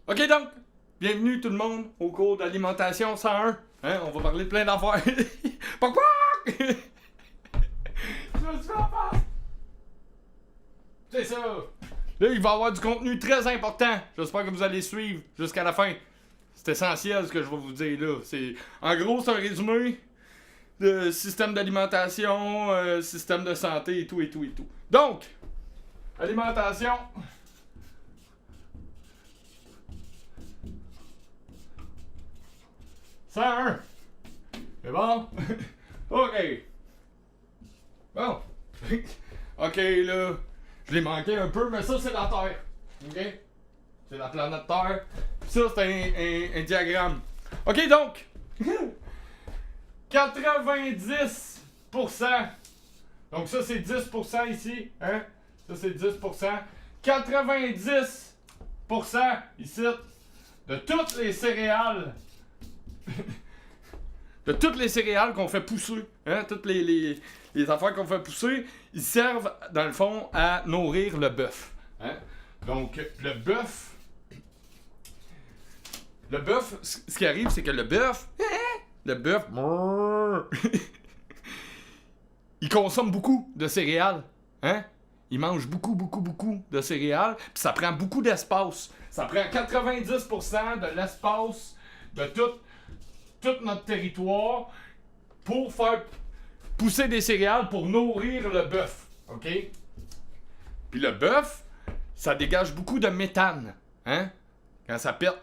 OK donc, bienvenue tout le monde au cours d'alimentation 101. Hein, on va parler de plein d'affaires. Poc poc! Je me suis fait en face! C'est ça! Là, il va y avoir du contenu très important. J'espère que vous allez suivre jusqu'à la fin. C'est essentiel ce que je vais vous dire là. En gros, c'est un résumé de système d'alimentation, système de santé et tout et tout et tout. Donc, alimentation. Ça, un. C'est bon? OK. Bon. OK, là. Je l'ai manqué un peu, mais ça, c'est la Terre. OK? C'est la planète Terre. Ça, c'est un diagramme. OK, donc. 90%. Donc, ça, c'est 10% ici. Hein? Ça, c'est 10%. 90% ici de toutes les céréales. De toutes les céréales qu'on fait pousser, hein, toutes les affaires qu'on fait pousser, ils servent, dans le fond, à nourrir le bœuf. Hein? Donc, le bœuf, ce qui arrive, c'est que le bœuf, il consomme beaucoup de céréales. Hein? Il mange beaucoup de céréales, puis ça prend beaucoup d'espace. Ça prend 90% de l'espace de tout notre territoire pour faire pousser des céréales pour nourrir le bœuf. OK? Puis le bœuf, ça dégage beaucoup de méthane. Hein? Quand ça pète,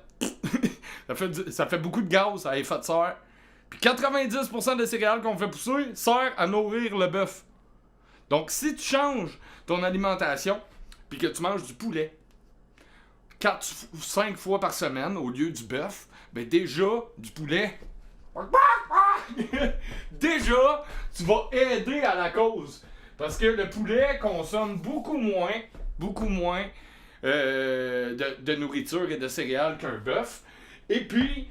ça fait beaucoup de gaz à effet de serre. Puis 90% des céréales qu'on fait pousser sert à nourrir le bœuf. Donc si tu changes ton alimentation, puis que tu manges du poulet 4 ou 5 fois par semaine au lieu du bœuf, ben déjà, du poulet, déjà, tu vas aider à la cause. Parce que le poulet consomme beaucoup moins de nourriture et de céréales qu'un bœuf. Et puis,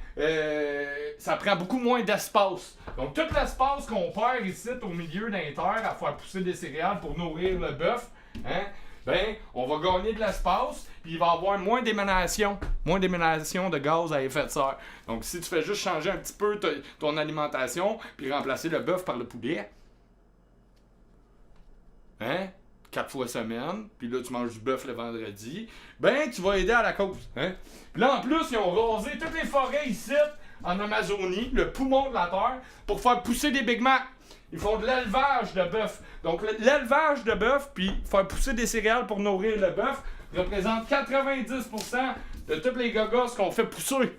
ça prend beaucoup moins d'espace. Donc, tout l'espace qu'on perd ici au milieu d'un terre à faire pousser des céréales pour nourrir le bœuf, hein, ben, on va gagner de l'espace, puis il va y avoir moins d'émanation de gaz à effet de serre. Donc, si tu fais juste changer un petit peu ton alimentation, puis remplacer le bœuf par le poulet, hein, 4 fois semaine, puis là, tu manges du bœuf le vendredi, ben, tu vas aider à la cause. Hein? Puis là, en plus, ils ont rasé toutes les forêts ici, en Amazonie, le poumon de la terre, pour faire pousser des Big Mac. Ils font de l'élevage de bœuf. Donc, l'élevage de bœuf, puis faire pousser des céréales pour nourrir le bœuf, représente 90% de toutes les gogos qu'on fait pousser.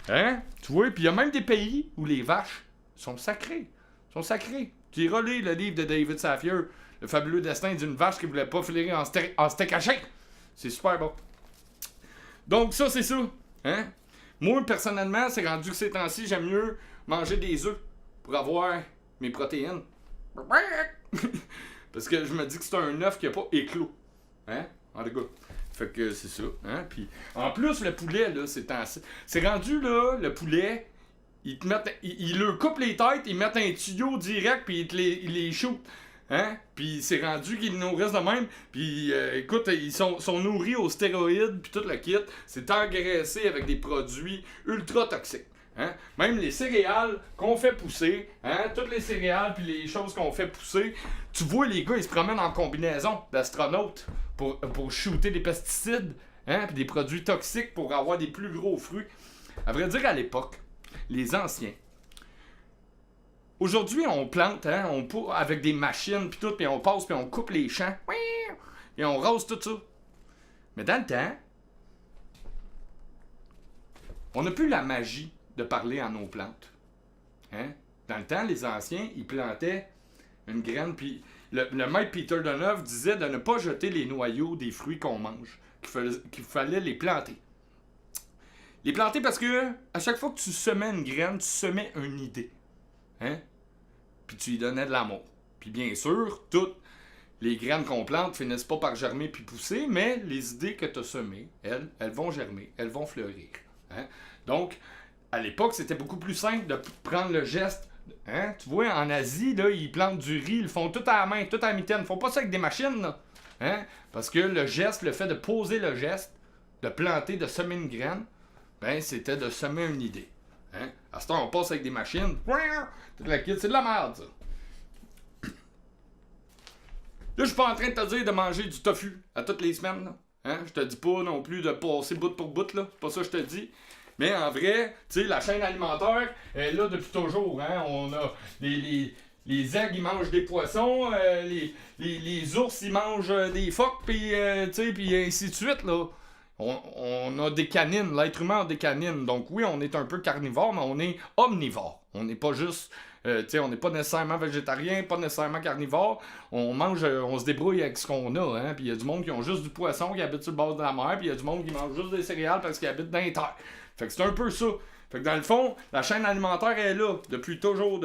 Hein? Tu vois? Puis il y a même des pays où les vaches sont sacrées. Tu iras lire le livre de David Safier, Le fabuleux destin d'une vache qui voulait pas filer en steak haché. C'est super bon. Donc, ça, c'est ça. Hein? Moi, personnellement, c'est rendu que ces temps-ci, j'aime mieux manger des œufs pour avoir mes protéines. Parce que je me dis que c'est un œuf qui n'a pas éclos. Hein? En tout cas. Fait que c'est ça. Hein? Puis, en plus, le poulet, là, c'est rendu, là, le poulet, ils leur coupent les têtes, ils mettent un tuyau direct, puis ils les shootent. Hein? Puis c'est rendu qu'ils nourrissent de même. Puis écoute, ils sont nourris aux stéroïdes, puis tout le kit. C'est engraissé avec des produits ultra toxiques. Hein? Même les céréales qu'on fait pousser, hein? Toutes les céréales puis les choses qu'on fait pousser, tu vois les gars, ils se promènent en combinaison d'astronautes pour shooter des pesticides, hein? Puis des produits toxiques pour avoir des plus gros fruits. À vrai dire, à l'époque, les anciens, aujourd'hui, on plante, hein, avec des machines puis tout, puis on passe puis on coupe les champs, et on rase tout ça. Mais dans le temps, on n'a plus la magie de parler à nos plantes. Hein? Dans le temps, les anciens, ils plantaient une graine, puis le maître Peter Deneuve disait de ne pas jeter les noyaux des fruits qu'on mange, qu'il fallait les planter. Les planter parce que à chaque fois que tu semais une graine, tu semais une idée. Hein? Puis tu lui donnais de l'amour. Puis bien sûr, toutes les graines qu'on plante finissent pas par germer puis pousser, mais les idées que tu as semées, elles vont germer, elles vont fleurir. Hein? Donc, à l'époque, c'était beaucoup plus simple de prendre le geste. Hein? Tu vois, en Asie, là, ils plantent du riz, ils le font tout à la main, tout à la mitaine. Ils font pas ça avec des machines, là. Hein? Parce que le geste, le fait de poser le geste, de planter, de semer une graine, ben c'était de semer une idée. Hein? À ce temps, on passe avec des machines. C'est de la merde, ça. Là, je suis pas en train de te dire de manger du tofu à toutes les semaines. Là. Hein? Je te dis pas non plus de passer bout pour bout. Là. C'est pas ça que je te dis. Mais en vrai, tu sais, la chaîne alimentaire est là depuis toujours. Hein? On a les aigles, ils mangent des poissons. Les ours, ils mangent des phoques. Puis ainsi de suite. Là. On a des canines. L'être humain a des canines. Donc oui, on est un peu carnivore, mais on est omnivore. On n'est pas juste... on n'est pas nécessairement végétarien, pas nécessairement carnivore. On mange, on se débrouille avec ce qu'on a. Hein? Puis il y a du monde qui ont juste du poisson qui habite sur le bord de la mer. Puis il y a du monde qui mange juste des céréales parce qu'ils habitent dans les terres. Fait que c'est un peu ça. Fait que dans le fond, la chaîne alimentaire est là, depuis toujours.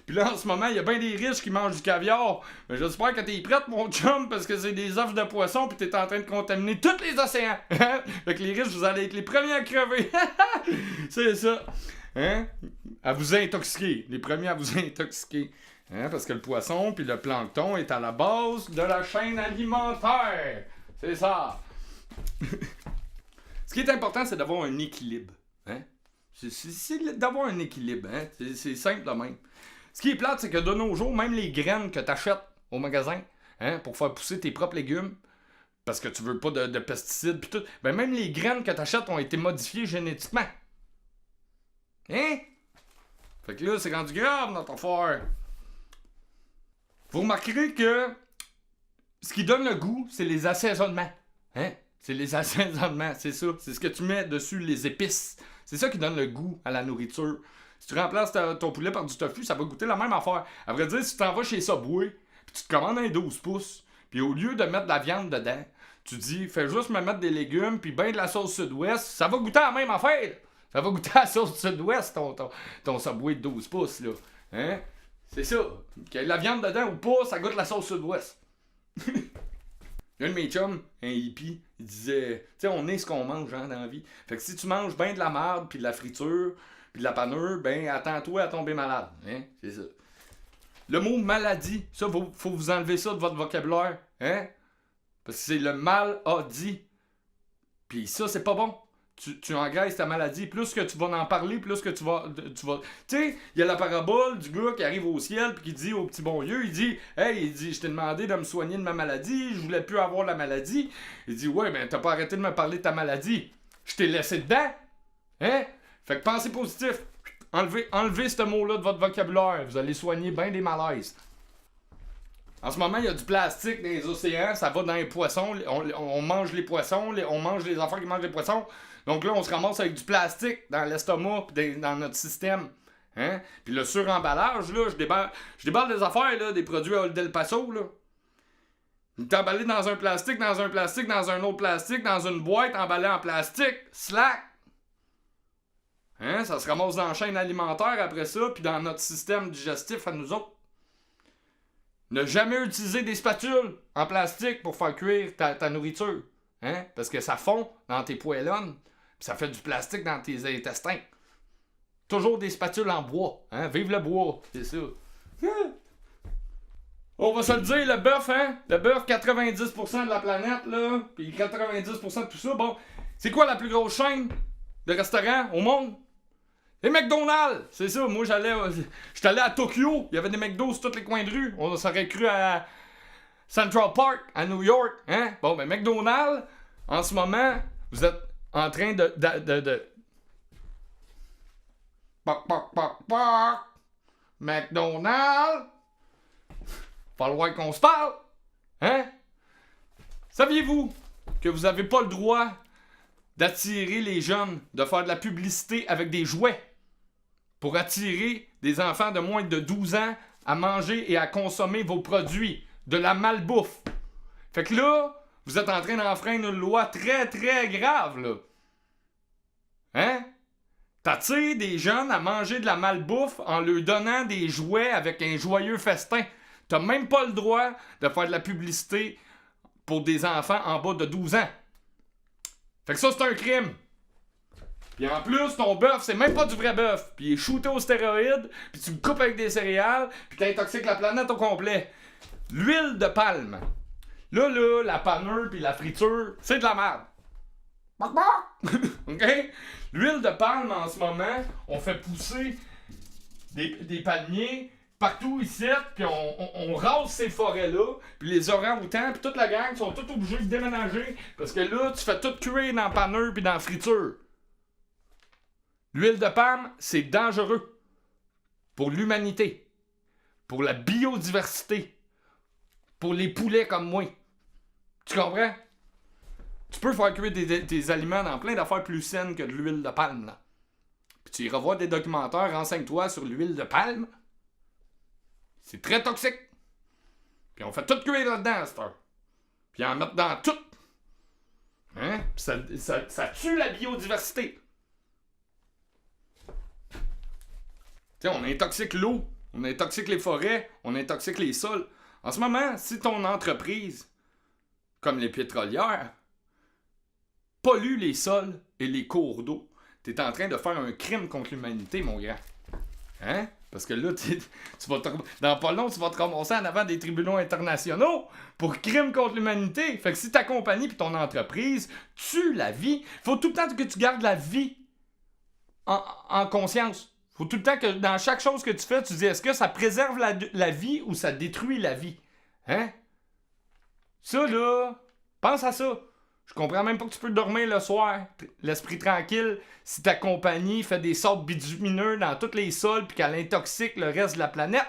Puis là, en ce moment, il y a bien des riches qui mangent du caviar. Mais j'espère que t'es prête, mon chum, parce que c'est des œufs de poisson, puis t'es en train de contaminer tous les océans. Fait que les riches, vous allez être les premiers à crever. C'est ça. Hein? À vous intoxiquer. Les premiers à vous intoxiquer. Hein? Parce que le poisson puis le plancton est à la base de la chaîne alimentaire. C'est ça. Ce qui est important, c'est d'avoir un équilibre. Hein? C'est d'avoir un équilibre. Hein? C'est simple de même. Ce qui est plate, c'est que de nos jours, même les graines que tu achètes au magasin, hein, pour faire pousser tes propres légumes, parce que tu veux pas de pesticides pis tout, ben même les graines que tu achètes ont été modifiées génétiquement. Hein? Fait que là, c'est rendu grave notre affaire. Vous remarquerez que ce qui donne le goût, c'est les assaisonnements. Hein? C'est les assaisonnements, c'est ça. C'est ce que tu mets dessus, les épices. C'est ça qui donne le goût à la nourriture. Si tu remplaces ton poulet par du tofu, ça va goûter la même affaire. À vrai dire, si tu t'en vas chez Subway, puis tu te commandes un 12 pouces, puis au lieu de mettre de la viande dedans, tu dis, fais juste me mettre des légumes, puis ben de la sauce sud-ouest, ça va goûter la même affaire. Ça va goûter la sauce sud-ouest, ton Subway de 12 pouces, là. Hein? C'est ça. Qu'il y ait la viande dedans ou pas, ça goûte la sauce sud-ouest. Un de mes chums, un hippie, il disait, tu sais, on est ce qu'on mange hein, dans la vie. Fait que si tu manges ben de la merde, puis de la friture, puis de la panure, ben attends-toi à tomber malade. Hein? C'est ça. Le mot maladie, ça, faut vous enlever ça de votre vocabulaire. Hein? Parce que c'est le mal a dit. Puis ça, c'est pas bon. Tu engraisses ta maladie. Plus que tu vas en parler, plus que tu vas... Tu sais, il y a la parabole du gars qui arrive au ciel puis qui dit au petit bon Dieu, il dit « Hey, il dit, je t'ai demandé de me soigner de ma maladie, je voulais plus avoir la maladie. » Il dit « Ouais, ben t'as pas arrêté de me parler de ta maladie. Je t'ai laissé dedans. Hein? Fait que pensez positif. Enlevez ce mot-là de votre vocabulaire. Vous allez soigner bien des malaises. » En ce moment, il y a du plastique dans les océans, ça va dans les poissons, on mange les poissons, on mange les affaires qui mangent les poissons. Donc là, on se ramasse avec du plastique dans l'estomac et dans notre système. Hein? Puis le suremballage, là, je déballe des affaires, là, des produits à Del Paso, là. Il est emballé dans un plastique, dans un plastique, dans un autre plastique, dans une boîte emballée en plastique. Slack! Hein? Ça se ramasse dans la chaîne alimentaire après ça, puis dans notre système digestif à nous autres. Ne jamais utiliser des spatules en plastique pour faire cuire ta nourriture. Hein? Parce que ça fond dans tes poêlonnes, puis ça fait du plastique dans tes intestins. Toujours des spatules en bois. Hein? Vive le bois, c'est ça. On va se le dire, le bœuf, hein? Le bœuf, 90% de la planète, là, puis 90% de tout ça, bon, c'est quoi la plus grosse chaîne de restaurants au monde? Les McDonald's! C'est ça, moi j'étais allé à Tokyo, il y avait des McDo sur tous les coins de rue. On s'aurait cru à Central Park, à New York, hein? Bon, ben McDonald's, en ce moment, vous êtes en train de... McDonald's! Falloir qu'on se parle! Hein? Saviez-vous que vous avez pas le droit d'attirer les jeunes, de faire de la publicité avec des jouets pour attirer des enfants de moins de 12 ans à manger et à consommer vos produits, de la malbouffe. Fait que là, vous êtes en train d'enfreindre une loi très très grave, là. Hein? T'attires des jeunes à manger de la malbouffe en leur donnant des jouets avec un joyeux festin. T'as même pas le droit de faire de la publicité pour des enfants en bas de 12 ans. Fait que ça, c'est un crime. Puis en plus, ton bœuf, c'est même pas du vrai bœuf. Puis il est shooté aux stéroïdes, puis tu le coupes avec des céréales, puis t'intoxiques la planète au complet. L'huile de palme. Là, la panure puis la friture, c'est de la merde. OK? L'huile de palme, en ce moment, on fait pousser des palmiers partout ici, puis on rase ces forêts-là, puis les orang-outans, puis toute la gang sont tous obligés de déménager, parce que là, tu fais tout cuire dans le panneur puis dans la friture. L'huile de palme, c'est dangereux pour l'humanité, pour la biodiversité, pour les poulets comme moi. Tu comprends? Tu peux faire cuire tes aliments dans plein d'affaires plus saines que de l'huile de palme, là. Puis tu iras voir des documentaires, renseigne-toi sur l'huile de palme. C'est très toxique. Puis on fait tout cuire là-dedans à cette heure. Puis en mettre dans tout. Hein? Puis ça tue la biodiversité. T'sais, on intoxique l'eau, on intoxique les forêts, on intoxique les sols. En ce moment, si ton entreprise, comme les pétrolières, pollue les sols et les cours d'eau, t'es en train de faire un crime contre l'humanité, mon gars. Hein? Parce que là, dans pas long, tu vas te ramasser en avant des tribunaux internationaux pour crime contre l'humanité. Fait que si ta compagnie et ton entreprise tuent la vie, faut tout le temps que tu gardes la vie en conscience. Faut tout le temps que dans chaque chose que tu fais, tu dis est-ce que ça préserve la vie ou ça détruit la vie? Hein? Ça, là, pense à ça. Je comprends même pas que tu peux dormir le soir, l'esprit tranquille, si ta compagnie fait des sortes bitumineux dans tous les sols puis qu'elle intoxique le reste de la planète.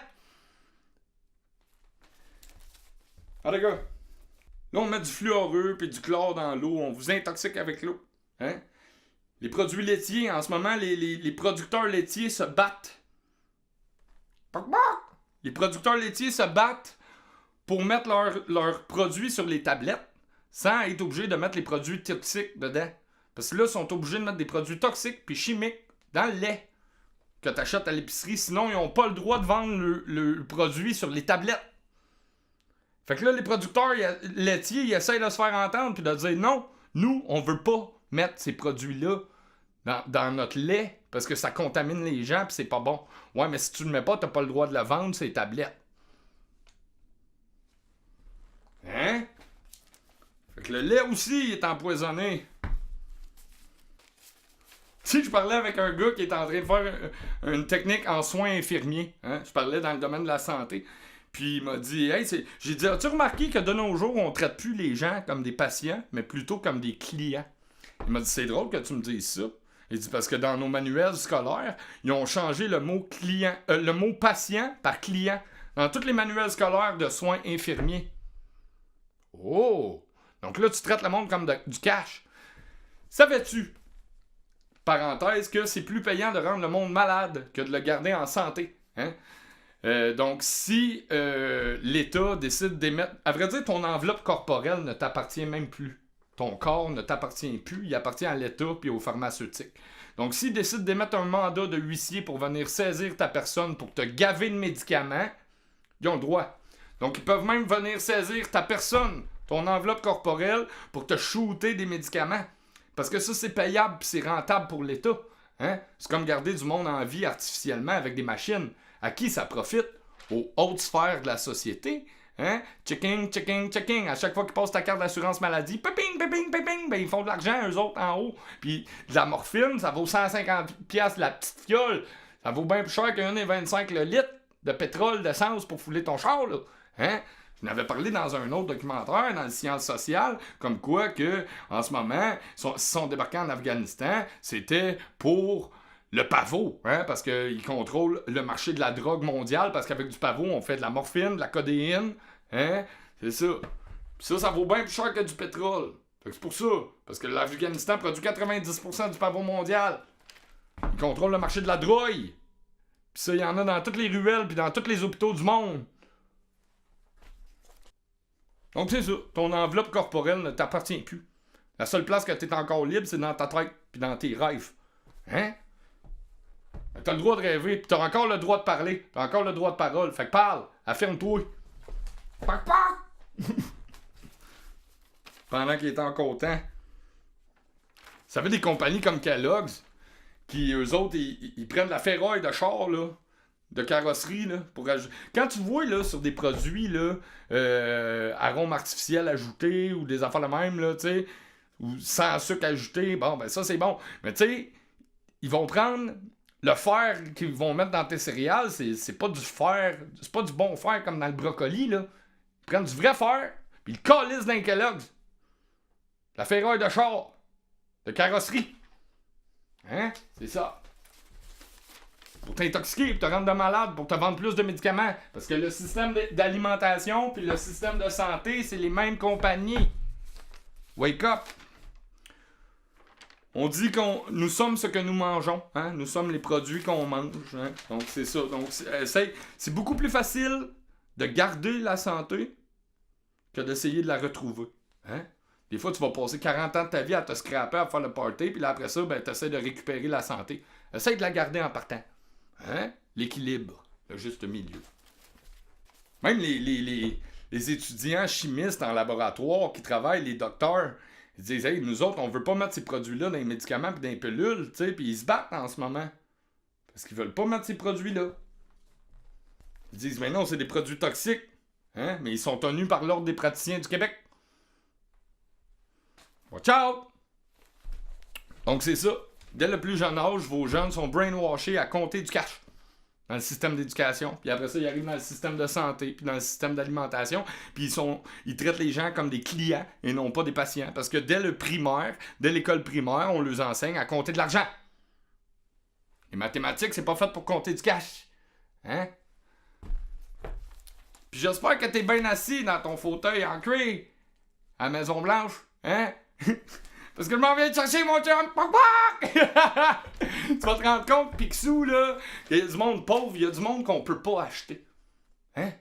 Ah les gars, là on met du fluoreux puis du chlore dans l'eau, on vous intoxique avec l'eau. Hein? Les produits laitiers, en ce moment, les producteurs laitiers se battent. Les producteurs laitiers se battent pour mettre leurs produits sur les tablettes sans être obligés de mettre les produits toxiques dedans. Parce que là, ils sont obligés de mettre des produits toxiques puis chimiques dans le lait que tu achètes à l'épicerie. Sinon, ils n'ont pas le droit de vendre le produit sur les tablettes. Fait que là, les producteurs laitiers, ils essayent de se faire entendre puis de dire non, nous, on veut pas mettre ces produits-là dans notre lait parce que ça contamine les gens puis c'est pas bon. Ouais, mais si tu le mets pas, t'as pas le droit de le vendre, ces tablettes. Hein? Fait que le lait aussi est empoisonné. Tu sais, je parlais avec un gars qui est en train de faire une technique en soins infirmiers. Hein? Je parlais dans le domaine de la santé. Puis il m'a dit, hey, j'ai dit, as-tu remarqué que de nos jours, on traite plus les gens comme des patients, mais plutôt comme des clients? Il m'a dit, c'est drôle que tu me dises ça. Il dit, parce que dans nos manuels scolaires, ils ont changé le mot client, le mot patient par client. Dans tous les manuels scolaires de soins infirmiers. Oh! Donc là, tu traites le monde comme du cash. Savais-tu, parenthèse, que c'est plus payant de rendre le monde malade que de le garder en santé? Hein? Donc, si l'État décide d'émettre... À vrai dire, ton enveloppe corporelle ne t'appartient même plus. Ton corps ne t'appartient plus, il appartient à l'État puis aux pharmaceutiques. Donc, s'ils décident d'émettre un mandat de huissier pour venir saisir ta personne pour te gaver de médicaments, ils ont le droit. Donc, ils peuvent même venir saisir ta personne, ton enveloppe corporelle, pour te shooter des médicaments. Parce que ça, c'est payable puis c'est rentable pour l'État. Hein? C'est comme garder du monde en vie artificiellement avec des machines. À qui ça profite? Aux hautes sphères de la société. Hein? Checking, checking, checking. À chaque fois qu'ils passent ta carte d'assurance maladie, péping, péping, péping, ben ils font de l'argent, eux autres, en haut. Puis de la morphine, ça vaut 150$ la petite fiole. Ça vaut bien plus cher que 1,25$ le litre de pétrole, d'essence pour fouler ton char, là. Hein? Je n'avais parlé dans un autre documentaire, dans le Sciences sociales, comme quoi que, en ce moment, s'ils sont débarqués en Afghanistan, c'était pour le pavot, hein, parce qu'ils contrôlent le marché de la drogue mondiale, parce qu'avec du pavot, on fait de la morphine, de la codéine, hein, c'est ça. Puis ça vaut bien plus cher que du pétrole. Fait que c'est pour ça, parce que l'Afghanistan produit 90% du pavot mondial. Ils contrôlent le marché de la drogue. Puis ça, il y en a dans toutes les ruelles, puis dans tous les hôpitaux du monde. Donc c'est ça, ton enveloppe corporelle ne t'appartient plus. La seule place que t'es encore libre, c'est dans ta tête, puis dans tes rêves. Hein? T'as le droit de rêver, pis t'as encore le droit de parler, t'as encore le droit de parole. Fait que parle, affirme-toi. Pac, pac! Pendant qu'il est encore temps. Ça fait des compagnies comme Kellogg's, qui eux autres, ils prennent la ferraille de char, là, de carrosserie, là, pour ajouter. Quand tu vois, là, sur des produits, là, arômes artificiels ajoutés, ou des affaires de même, là, tu sais, ou sans sucre ajouté, bon, ben ça, c'est bon. Mais tu sais, ils vont prendre le fer qu'ils vont mettre dans tes céréales, c'est pas du fer, c'est pas du bon fer comme dans le brocoli, là. Ils prennent du vrai fer, puis ils le calissent dans les Kellogg's. La ferraille de char, de carrosserie. Hein? C'est ça. Pour t'intoxiquer, pour te rendre de malade, pour te vendre plus de médicaments. Parce que le système d'alimentation puis le système de santé, c'est les mêmes compagnies. Wake up! On dit nous sommes ce que nous mangeons. Hein? Nous sommes les produits qu'on mange. Hein? Donc, c'est ça. Donc, c'est beaucoup plus facile de garder la santé que d'essayer de la retrouver. Hein? Des fois, tu vas passer 40 ans de ta vie à te scraper, à faire le party, puis là, après ça, ben, tu essaies de récupérer la santé. Essaye de la garder en partant. Hein? L'équilibre, le juste milieu. Même les étudiants chimistes en laboratoire qui travaillent, les docteurs, ils disent « Hey, nous autres, on veut pas mettre ces produits-là dans les médicaments et dans les pilules, tu sais, puis ils se battent en ce moment. Parce qu'ils veulent pas mettre ces produits-là. Ils disent « Mais non, c'est des produits toxiques. Hein? Mais ils sont tenus par l'Ordre des praticiens du Québec. Watch out! » Donc c'est ça. Dès le plus jeune âge, vos jeunes sont brainwashés à compter du cash dans le système d'éducation. Puis après ça, ils arrivent dans le système de santé, puis dans le système d'alimentation. Puis ils traitent les gens comme des clients et non pas des patients. Parce que dès le primaire, dès l'école primaire, on leur enseigne à compter de l'argent. Les mathématiques, c'est pas fait pour compter du cash. Hein? Puis j'espère que t'es bien assis dans ton fauteuil ancré à la Maison-Blanche. Hein? Parce que je m'en viens de chercher mon chum. Tu vas te rendre compte, Picsou, là, il y a du monde pauvre, il y a du monde qu'on peut pas acheter. Hein?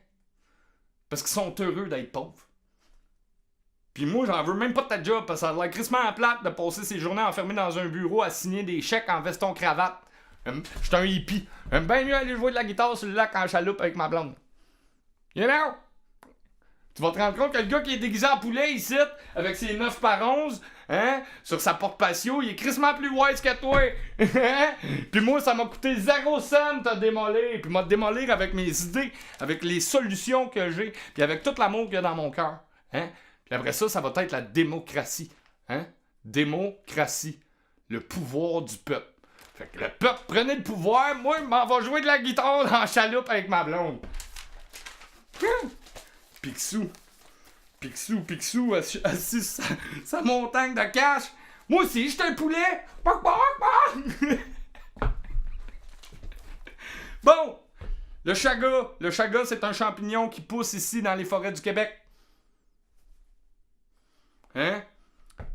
Parce qu'ils sont heureux d'être pauvres. Puis moi, j'en veux même pas de ta job, parce que ça a l'air crissement plate de passer ses journées enfermé dans un bureau à signer des chèques en veston-cravate. J'suis un hippie. J'aime bien mieux aller jouer de la guitare sur le lac en chaloupe avec ma blonde. You know? Tu vas te rendre compte que le gars qui est déguisé en poulet ici, avec ses 9 par 11, hein, sur sa porte patio, il est crissement plus wise que toi. Puis moi, ça m'a coûté 0 cent de démolir. Puis moi, de démolir avec mes idées, avec les solutions que j'ai, puis avec tout l'amour qu'il y a dans mon cœur. Hein? Puis après ça, ça va être la démocratie. Hein? Démocratie. Le pouvoir du peuple. Fait que le peuple prenait le pouvoir, moi, je m'en vais jouer de la guitare dans la chaloupe avec ma blonde. Picsou, assis sur sa montagne de cash. Moi aussi, j'étais un poulet. Bon, le chaga. Le chaga, c'est un champignon qui pousse ici dans les forêts du Québec. Hein?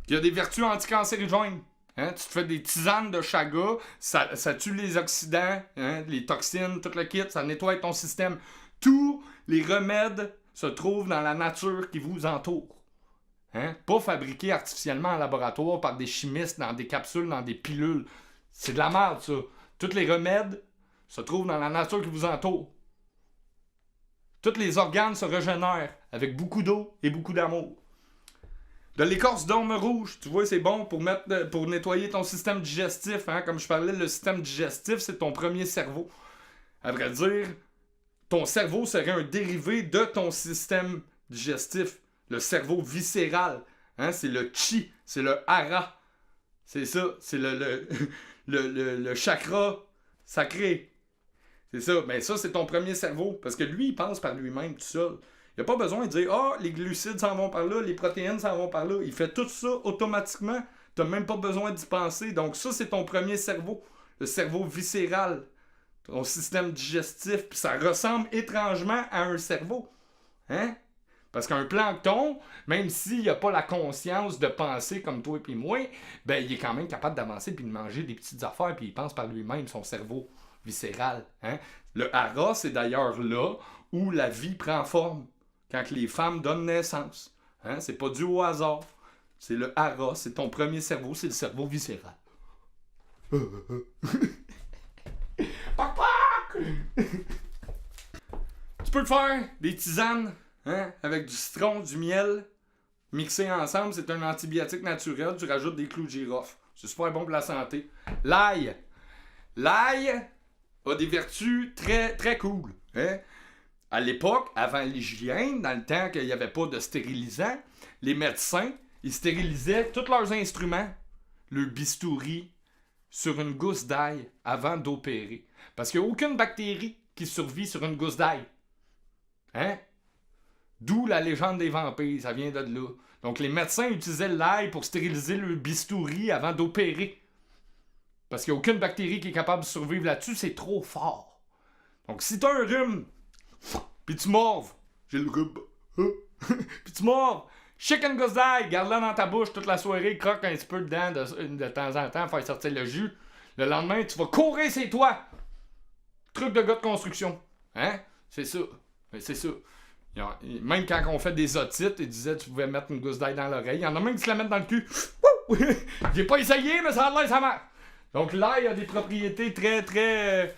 Il y a des vertus anticancérigènes. Hein? Tu te fais des tisanes de chaga, ça tue les oxydants, hein? Les toxines, tout le kit, ça nettoie ton système. Tous les remèdes se trouvent dans la nature qui vous entoure. Hein? Pas fabriqués artificiellement en laboratoire par des chimistes dans des capsules, dans des pilules. C'est de la merde, ça. Tous les remèdes se trouvent dans la nature qui vous entoure. Tous les organes se régénèrent avec beaucoup d'eau et beaucoup d'amour. De l'écorce d'orme rouge, tu vois, c'est bon pour nettoyer ton système digestif. Hein? Comme je parlais, le système digestif, c'est ton premier cerveau. À vrai dire, ton cerveau serait un dérivé de ton système digestif. Le cerveau viscéral. Hein? C'est le chi, c'est le hara. C'est ça, c'est le chakra sacré. C'est ça, mais ça, c'est ton premier cerveau. Parce que lui, il pense par lui-même tout seul. Il n'a pas besoin de dire « Ah, les glucides s'en vont par là, les protéines s'en vont par là. » Il fait tout ça automatiquement. Tu n'as même pas besoin d'y penser. Donc ça, c'est ton premier cerveau. Le cerveau viscéral. Ton système digestif. Puis ça ressemble étrangement à un cerveau. Hein? Parce qu'un plancton, même s'il n'a pas la conscience de penser comme toi et moi, ben il est quand même capable d'avancer puis de manger des petites affaires puis il pense par lui-même, son cerveau viscéral. Hein? Le hara, c'est d'ailleurs là où la vie prend forme. Quand les femmes donnent naissance. Hein? C'est pas dû au hasard. C'est le hara, c'est ton premier cerveau, c'est le cerveau viscéral. Tu peux te faire des tisanes, hein? Avec du citron, du miel, mixés ensemble. C'est un antibiotique naturel. Tu rajoutes des clous de girofle. C'est super bon pour la santé. L'ail. L'ail a des vertus très, très cool. Hein? À l'époque, avant l'hygiène, dans le temps qu'il n'y avait pas de stérilisant, les médecins ils stérilisaient tous leurs instruments, le bistouri, sur une gousse d'ail avant d'opérer. Parce qu'il n'y a aucune bactérie qui survit sur une gousse d'ail. Hein? D'où la légende des vampires, ça vient de là. Donc les médecins utilisaient l'ail pour stériliser le bistouri avant d'opérer. Parce qu'il n'y a aucune bactérie qui est capable de survivre là-dessus, c'est trop fort. Donc si t'as un rhume, pis tu morves, j'ai le rhume, pis tu morves, chicken gousse d'ail, garde-la dans ta bouche toute la soirée, croque un petit peu dedans de temps en temps, faire sortir le jus. Le lendemain, tu vas courir ses toits. Truc de gars de construction. Hein? C'est ça. C'est ça. Même quand on fait des otites, ils disaient que tu pouvais mettre une gousse d'ail dans l'oreille. Il y en a même qui se la mettent dans le cul. J'ai pas essayé, mais ça a l'air, ça marche. Donc l'ail a des propriétés très, très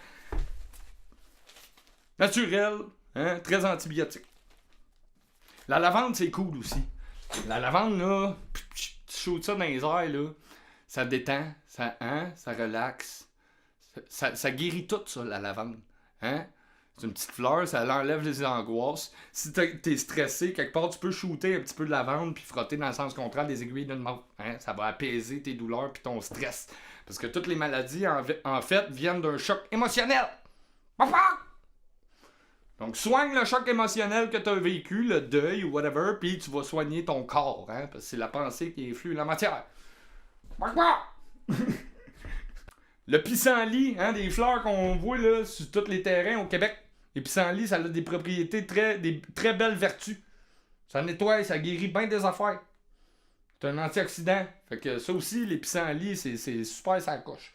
naturelles, hein? Très antibiotiques. La lavande, c'est cool aussi. La lavande, là, tu shootes ça dans les airs, là, ça détend, ça relaxe. Ça guérit tout, ça, la lavande. Hein? C'est une petite fleur, ça enlève les angoisses. Si t'es stressé, quelque part, tu peux shooter un petit peu de lavande puis frotter dans le sens contraire des aiguilles d'une montre. Hein? Ça va apaiser tes douleurs puis ton stress. Parce que toutes les maladies, en fait, viennent d'un choc émotionnel. Donc, soigne le choc émotionnel que tu as vécu, le deuil ou whatever, puis tu vas soigner ton corps. Hein? Parce que c'est la pensée qui influe la matière. Le pissenlit, hein, des fleurs qu'on voit là, sur tous les terrains au Québec. Les pissenlits, ça a des propriétés, des très belles vertus. Ça nettoie, ça guérit bien des affaires. C'est un antioxydant. Fait que ça aussi, les pissenlits, c'est super ça coche.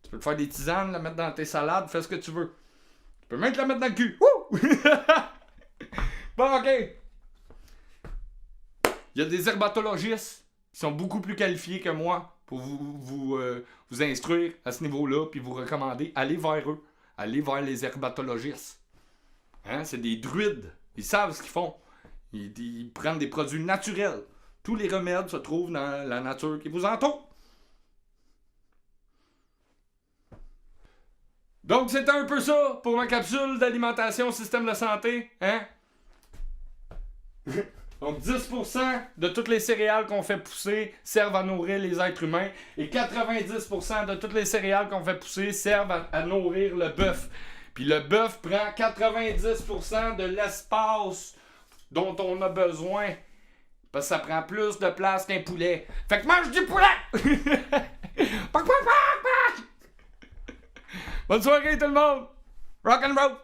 Tu peux te faire des tisanes, la mettre dans tes salades, fais ce que tu veux. Tu peux même te la mettre dans le cul. Wouh! Bon, ok. Il y a des herbatologistes qui sont beaucoup plus qualifiés que moi pour vous instruire à ce niveau-là, puis vous recommander, allez vers eux. Allez vers les herbatologistes. Hein? C'est des druides. Ils savent ce qu'ils font. Ils prennent des produits naturels. Tous les remèdes se trouvent dans la nature qui vous entoure. Donc, c'était un peu ça pour ma capsule d'alimentation système de santé. Hein? Donc, 10% de toutes les céréales qu'on fait pousser servent à nourrir les êtres humains et 90% de toutes les céréales qu'on fait pousser servent à nourrir le bœuf. Puis le bœuf prend 90% de l'espace dont on a besoin parce que ça prend plus de place qu'un poulet. Fait que mange du poulet! Bonne soirée tout le monde! Rock and roll!